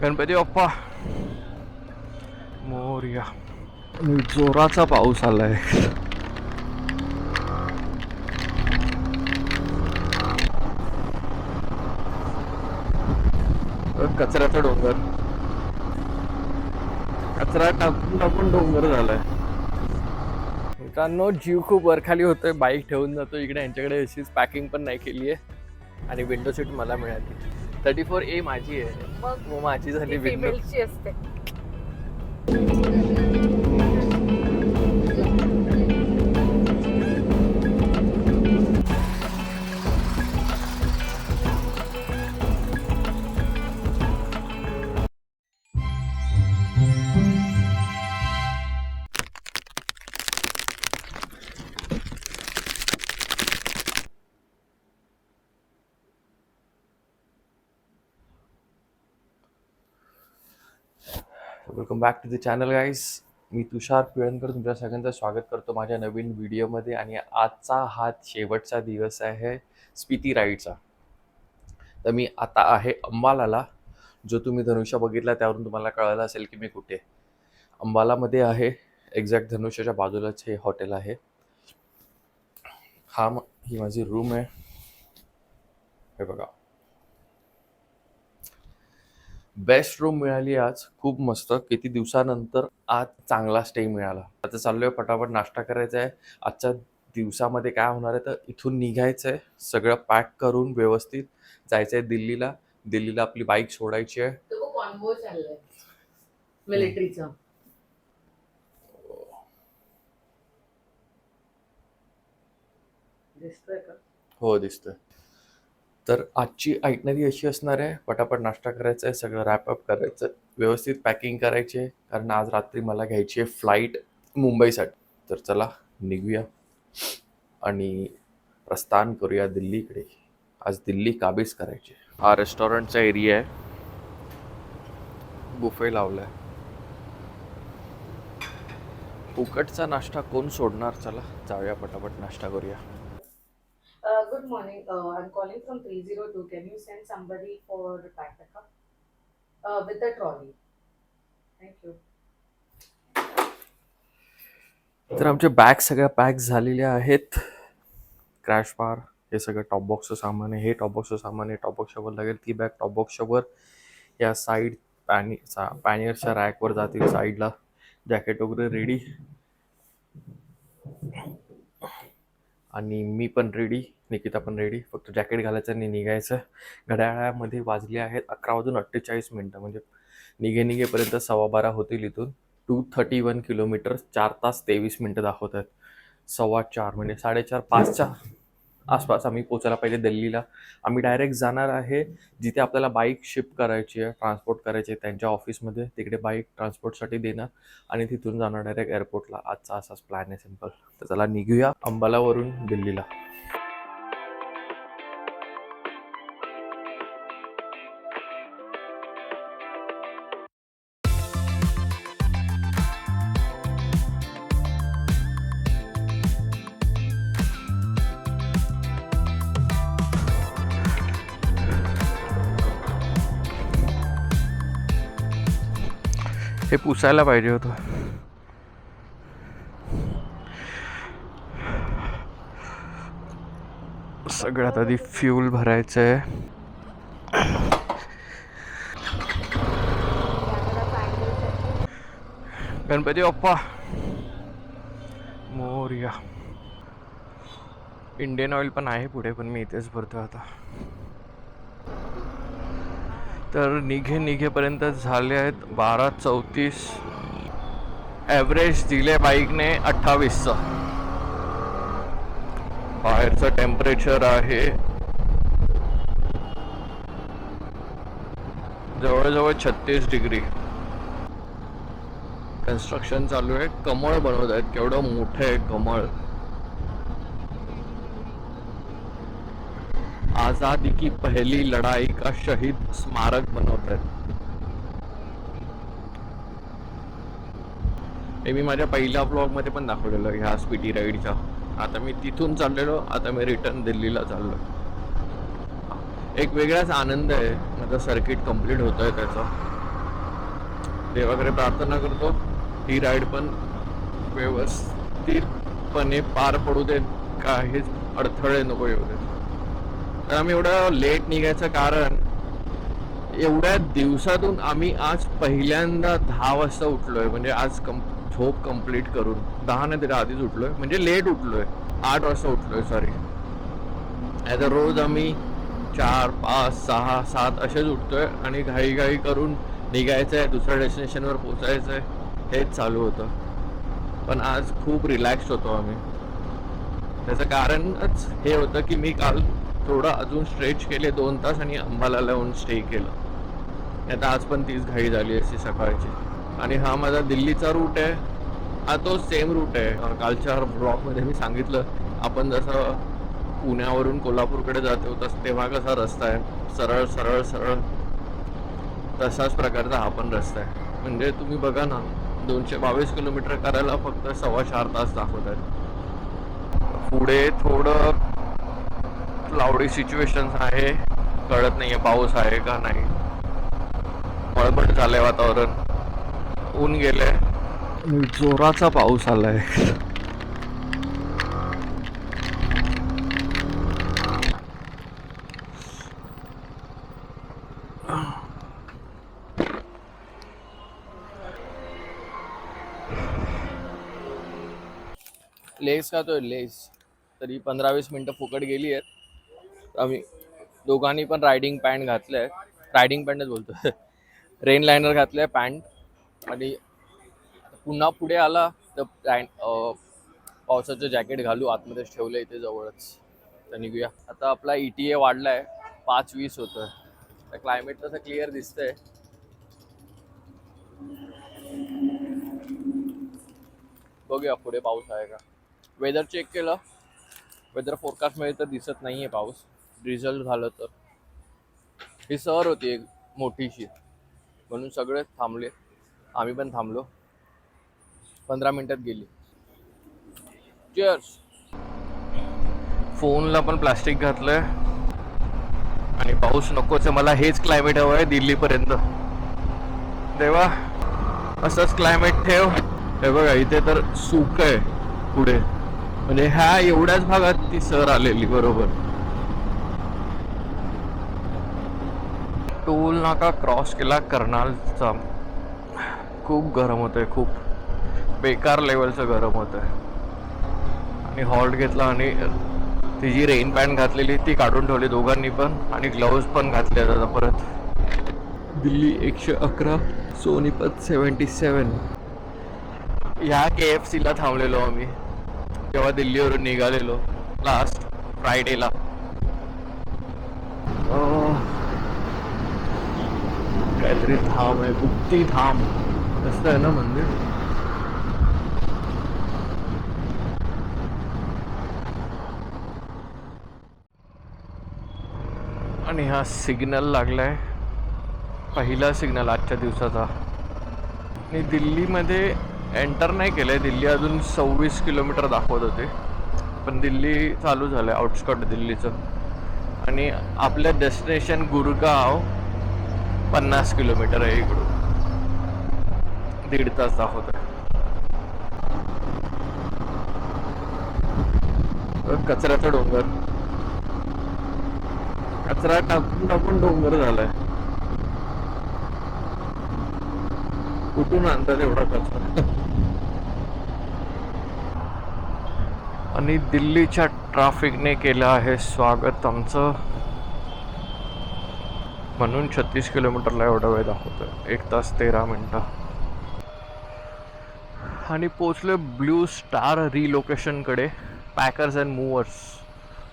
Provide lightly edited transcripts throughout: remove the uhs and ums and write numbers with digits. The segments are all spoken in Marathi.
गणपती बाप्पा मोरया. जोराचा पाऊस आलाय. कचऱ्याचा डोंगर, कचरा टाकून टाकून डोंगर झालाय. मित्रांनो, जीव खूप वरखाली होतोय. बाईक ठेवून जातो इकडे. यांच्याकडे अशीच पॅकिंग पण नाही केली आहे आणि विंडो सीट मला मिळाली. 34A माझी आहे. मग माझी झाली विंडो. असते. Welcome back to the channel guys. मी तुषार पिळणकर तुमच्या सगळ्यांचं स्वागत करतो माझ्या नवीन व्हिडिओमध्ये. आणि आजचा हा शेवटचा दिवस आहे स्पिती राईडचा. तर मी आता आहे अंबालाला. जो तुम्ही धनुष्य बघितला त्यावरून तुम्हाला कळलं असेल की मी कुठे. अंबालामध्ये आहे. एक्झॅक्ट धनुष्याच्या बाजूलाच हे हॉटेल आहे. ही माझी रूम आहे. हे बघा, बेस्ट रूम मिळाली आज. खूप मस्त. किती दिवसानंतर आज चांगला स्टे मिळाला. आता चाललोय पटापट नाश्ता करायचा आहे. आजच्या दिवसामध्ये काय होणार आहे तर इथून निघायचं आहे, सगळं पॅक करून व्यवस्थित जायचं आहे दिल्लीला. दिल्लीला आपली बाईक सोडायची आहे. तो कॉन्वो चाललाय मिलिटरीचा. दिसतोय का? हो, दिसतोय. तर आजची आयटनरी अशी असणार आहे. पटापट नाश्ता करायचा आहे, सगळं रॅपअप करायचं, व्यवस्थित पॅकिंग करायची आहे, कारण आज रात्री मला घ्यायची आहे फ्लाईट मुंबईसाठी. तर चला निघूया आणि प्रस्थान करूया दिल्लीकडे. आज दिल्ली काबीज करायची. हा रेस्टॉरंटचा एरिया आहे. बुफे लावलाय. फुकटचा नाश्ता कोण सोडणार. चला जाऊया, पटापट नाश्ता करूया. Good morning. I'm calling from 302. Can you send somebody for pack pickup? With the trolley. Thank you. तर आमचे बॅग सगळ्या पॅक झालेल्या आहेत. क्रॅश बार, हे सगळं टॉप बॉक्सचं सामान आहे. हे टॉप बॉक्सचं सामान आहे. टॉप बॉक्सवर लागेल ती बॅग टॉप बॉक्सवर. या साईड पॅनियरच्या रॅकवर जातील साईडला. जॅकेट वगैरे रेडी. आणि मी पण रेडी, निकिता पण रेडी. फक्त जॅकेट घालायचं आणि निघायचं. घड्याळामध्ये वाजले आहेत 11:48, म्हणजे निघेपर्यंत 12:15 होतील. इथून 231 किलोमीटर, 4 तास 23 मिनटं दाखवत आहेत. 4:15 म्हणजे 4:30 5च्या आसपास आम्ही पोचायला पाहिजे दिल्लीला. आम्ही डायरेक्ट जाणार आहे जिथे आपल्याला बाईक शिफ्ट करायची आहे, ट्रान्सपोर्ट करायची आहे त्यांच्या ऑफिसमध्ये. तिकडे बाईक ट्रान्सपोर्टसाठी देणार आणि तिथून जाणार डायरेक्ट एअरपोर्टला. आजचा असाच प्लॅन आहे, सिम्पल. तर चला निघूया अंबालावरून दिल्लीला. हे पुसायला पाहिजे होतं. सगळ्यात आधी फ्यूल भरायचं आहे. गणपती बाप्पा मोरया. इंडियन ऑइल पण आहे पुढे, पण मी इथेच भरतो आता. तर निघेपर्यंत झाले आहेत 12:34. ॲव्हरेज दिले बाईकने 28चं. बाहेरचं टेम्परेचर आहे जवळजवळ 36 डिग्री. कन्स्ट्रक्शन चालू आहे. कमळ बनवत आहेत. केवढं मोठं आहे कमळ. आजादी की पहली लढाई का शहीद स्मारक बनवत आहेत. हे मी माझ्या पहिल्या ब्लॉगमध्ये पण दाखवलेलं ह्या स्पिटी राईडच्या. आता मी तिथून चाललेलो, आता मी रिटर्न दिल्लीला चाललो. एक वेगळाच आनंद आहे. माझं सर्किट कंप्लीट होत आहे त्याचा. देवाकडे प्रार्थना करतो ही राईड पण व्यवस्थितपणे पार पडू देत, काहीच अडथळे नको येऊ देत. तर आम्ही एवढं लेट निघायचं कारण, एवढ्या दिवसातून आम्ही आज पहिल्यांदा 10 वाजता उठलोय. म्हणजे आज झोप कंप्लीट करून 10 नाही तरी आधीच उठलोय, म्हणजे लेट उठलोय, 8 वाजता उठलोय सॉरी. आता रोज आम्ही 4, 5, 6, 7 असेच उठतोय आणि घाई करून निघायचं आहे, दुसऱ्या डेस्टिनेशनवर पोचायचं आहे, हेच चालू होतं. पण आज खूप रिलॅक्स होतो आम्ही. त्याचं कारणच हे होतं की मी काल थोडं अजून स्ट्रेच केले 2 तास आणि अंबालाला येऊन स्टे केलं. आता आज पण तीच घाई झाली असती सकाळची. आणि हा माझा दिल्लीचा रूट आहे, हा तो सेम रूट आहे. कालच्या ब्लॉगमध्ये मी सांगितलं, आपण जसं पुण्यावरून कोल्हापूरकडे जातो तसं तेव्हा कसा रस्ता आहे, सरळ सरळ सरळ, तसाच प्रकारचा हा पण रस्ता आहे. म्हणजे तुम्ही बघा ना, 222 किलोमीटर करायला फक्त 4.25 तास दाखवत आहेत. पुढे थोडं क्लाउडी सिच्युएशन आहे, कळत नाहीये पाऊस आहे का नाही. मळमळ झालंय वातावरण, ऊन गेलंय, जोराचा पाऊस आलाय. लेस खातोय लेस, तरी 15-20 मिनटं फुकट गेली आहेत. आम्ही दोघांनी पण रायडिंग पॅन्ट घातलंय, रायडिंग पॅन्टच बोलतो रेन लायनर घातलंय पॅन्ट. आणि पुन्हा पुढे आला तर पावसाचं जॅकेट घालू, आतमध्येच ठेवलं इथे जवळच. तर निघूया आता. आपला ETA वाढलाय, 5:20 होतोय. तर क्लायमेट तसं क्लिअर दिसतंय. बघूया पुढे पाऊस आहे का. वेदर चेक केलं, वेदर फोरकास्टमध्ये तर दिसत नाहीये पाऊस. ड्रिझल झालं तर. ही सहर होती एक मोठीशी, म्हणून सगळे थांबले, आम्ही पण थांबलो. 15 मिनिटात गेली. चीअर्स. फोनला पण प्लास्टिक घातलंय आणि पाऊस नकोच आहे मला. हेच क्लायमेट हवं आहे दिल्लीपर्यंत. देवा असंच क्लायमेट ठेव. हे बघा इथे तर सुक आहे पुढे, म्हणजे ह्या एवढ्याच भागात ती सर आलेली बरोबर. टोल नाका क्रॉस केला कर्नालचा. खूप गरम होतंय, खूप बेकार लेवलचं गरम होतंय. आणि हॉल्ट घेतला आणि तिची रेन पॅन्ट घातलेली ती काढून ठेवली दोघांनी पण, आणि ग्लव्ज पण घातले आता परत. दिल्ली 111, सोनीपत 77. ह्या KFC ला थांबलेलो आम्ही जेव्हा दिल्लीवरून निघालेलो लास्ट फ्रायडेला. काहीतरी धाम आहे, गुप्ती धाम असं आहे ना मंदिर. आणि हा सिग्नल लागलाय, पहिला सिग्नल आजच्या दिवसाचा. आणि दिल्लीमध्ये एंटर नाही केलंय. दिल्ली अजून 26 किलोमीटर दाखवत होते, पण दिल्ली चालू झालंय, आउटस्कट दिल्लीचं. आणि आपलं डेस्टिनेशन गुरगाव 50 किलोमीटर आहे इकडून, 1.5 तास दाखवत आहे. कचऱ्याचा डोंगर, कचरा टाकून टाकून डोंगर झालाय. कुठून आणतात एवढा कचरा. आणि दिल्लीच्या ट्रॅफिकने केलं आहे स्वागत आमचं, म्हणून 36 किलोमीटरला एवढा वेळ दाखवतोय, 1 तास 13 मिनिटं. आणि पोचलो ब्लू स्टार रिलोकेशनकडे, पॅकर्स अँड मूव्हर्स.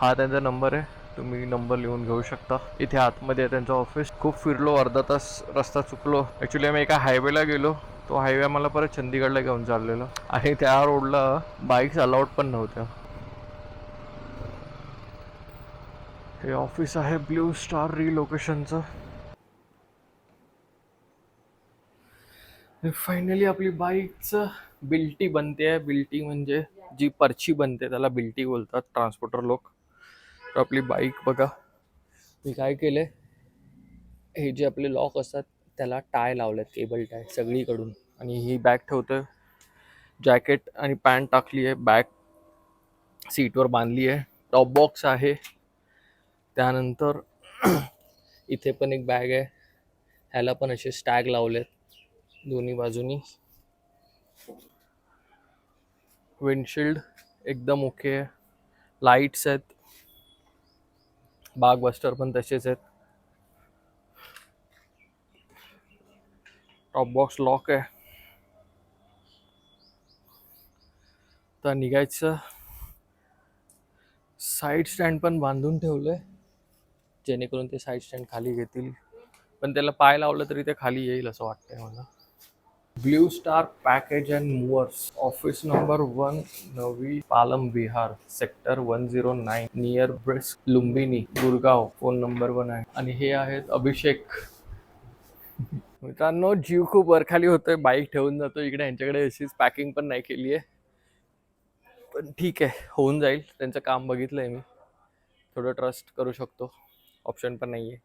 हा त्यांचा नंबर आहे, तुम्ही नंबर लिहून घेऊ शकता. इथे आतमध्ये आहे त्यांचं ऑफिस. खूप फिरलो, अर्धा तास रस्ता चुकलो. ॲक्च्युली आम्ही एका हायवेला गेलो, तो हायवे मला परत चंदीगडला घेऊन चाललेला, आणि त्या रोडला बाईक्स अलाउड पण नव्हत्या. हे ऑफिस आहे ब्लू स्टार रिलोकेशनचं. फायनली आपली बाईकचं बिल्टी बनते आहे. बिल्टी म्हणजे जी पर्ची बनते त्याला बिल्टी बोलतात ट्रान्सपोर्टर लोक. तर आपली बाईक बघा, मी काय केलंय, हे जे आपले लॉक असतात त्याला टाय लावलेत, केबल टाय सगळीकडून. आणि ही बॅग ठेवतोय, जॅकेट आणि पॅन्ट टाकली आहे, बॅग सीटवर बांधली आहे, टॉप बॉक्स आहे. त्यानंतर इथे पण एक बॅग आहे, ह्याला पण असे स्टॅग लावलेत दोन्ही बाजूनी. विंडशिल्ड एकदम ओके आहे, लाईट्स आहेत, बाग बस्टर पण तसेच आहेत. टॉप बॉक्स लॉक आहे. तर निघायचं. साईड स्टँड पण बांधून ठेवलंय जेणेकरून ते साईड स्टँड खाली घेतील, पण त्याला पाय लावलं तरी ते खाली येईल असं वाटतंय मला. Blue Star package and movers, office number 1, Navi Palam Vihar, sector 109, near Brisk, Lumbini, Gurgaon. Phone number 1 आहे. आणि हे आहेत अभिषेक. मित्रांनो, जीव खूप वरखाली होतोय, बाईक ठेवून जातो इकडे. यांच्याकडे अशीच पॅकिंग पण नाही केली आहे, पण ठीक आहे, होऊन जाईल. त्यांचं काम बघितलंय मी, थोडं ट्रस्ट करू शकतो, ऑप्शन पण नाही आहे.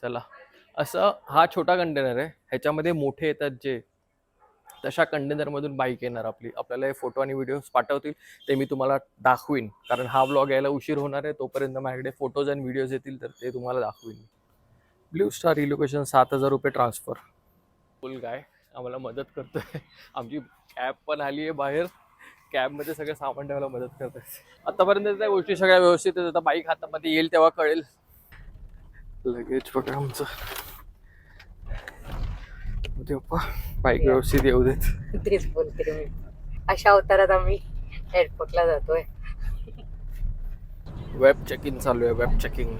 चला, असं हा छोटा कंटेनर आहे, ह्याच्यामध्ये मोठे येतात जे, तशा कंटेनरमधून बाईक येणार आपली. आपल्याला हे फोटो आणि व्हिडिओज पाठवतील, ते मी तुम्हाला दाखवीन, कारण हा व्लॉग यायला उशीर होणार आहे. तोपर्यंत माझ्याकडे फोटोज आणि व्हिडिओज येतील, तर ते तुम्हाला दाखवीन. ब्ल्यू स्टार रिलोकेशन, 7,000 रुपये ट्रान्सफर. फुल गाय आम्हाला मदत करतोय. आमची कॅब पण आली आहे बाहेर, कॅबमध्ये सगळं सामान ठेवायला मदत करतोय. आतापर्यंत त्या गोष्टी सगळ्या व्यवस्थित आहेत, आता बाईक हातामध्ये येईल तेव्हा कळेल. लगेच बघा आमचं, बाईक व्यवस्थित येऊ देत. तेच बोलते मी, अशा अवतारात आम्ही एअरपोर्टला जातोय. वेब चेकिंग चालू आहे, वेब चेकिंग.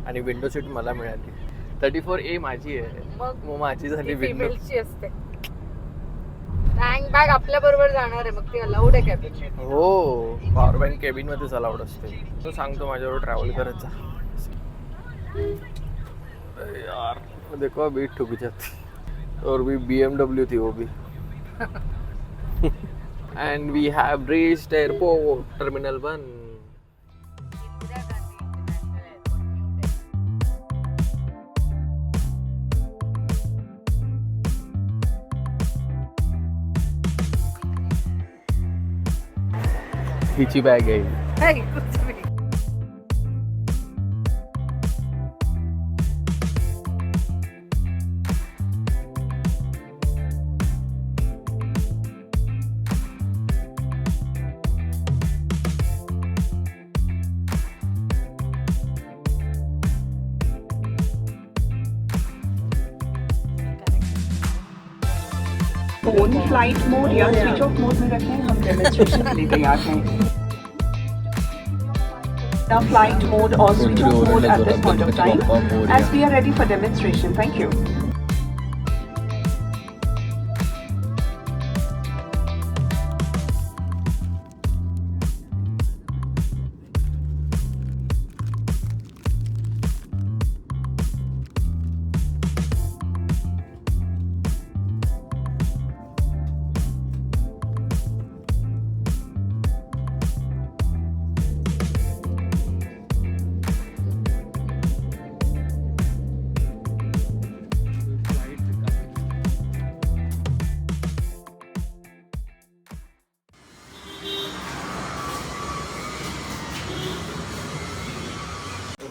आणि विंडो सीट मला मिळाली. 34A माझी आहे, मग माझी झाली विंडो. फिमेलची असते. हँग बॅग आपल्या बरोबर जाणार आहे, मग ती अलाउड आहे कॅबिन. हो, पॉवर बँक केबिन मध्येच अलाउड असते. तो सांगतो माझ्यावर ट्रॅव्हल करायचा. यार देखो अभी ठुक जाती, और भी BMW थी वो भी. And we have reached airport, Terminal 1. हिची बॅग आहे. फोन फ्लाइट मोड या स्विच ऑफ मोड में रखें, हम डेमोन्स्ट्रेशन के लिए तैयार हैं. The flight mode or switch off mode at this point of time, as we are ready for demonstration. Thank you.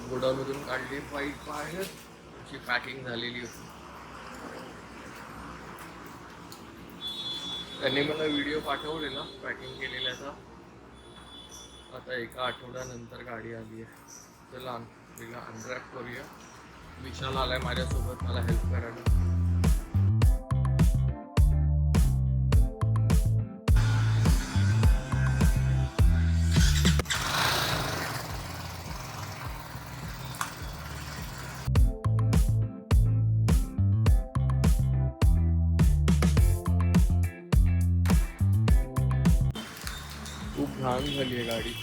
गोडाऊनमधून काढली बाईक बाहेर, अशी पॅकिंग झालेली होती. त्यांनी मला व्हिडिओ पाठवलेला पॅकिंग केलेल्याचा. आता एका आठवड्यानंतर गाडी आली आहे. चला तिला अनरॅप करूया. विशाल आलाय माझ्यासोबत मला हेल्प करायला. खूप घाण झाली आहे गाडी.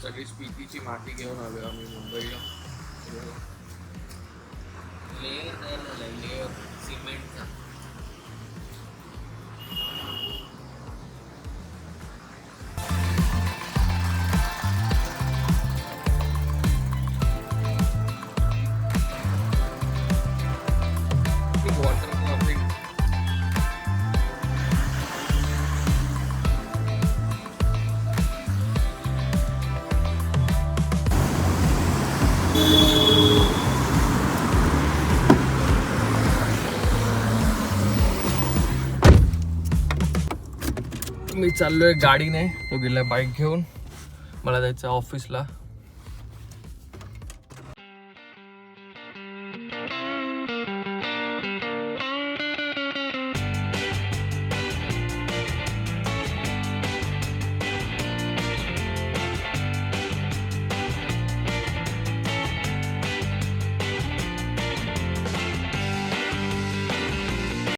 सगळी स्पितीची माती घेऊन आलो आम्ही मुंबईला. लेअर तयार झालाय, लेअर सिमेंटचा. मी चाललोय गाडीने, तो गेलाय बाईक घेऊन. मला जायचं ऑफिसला.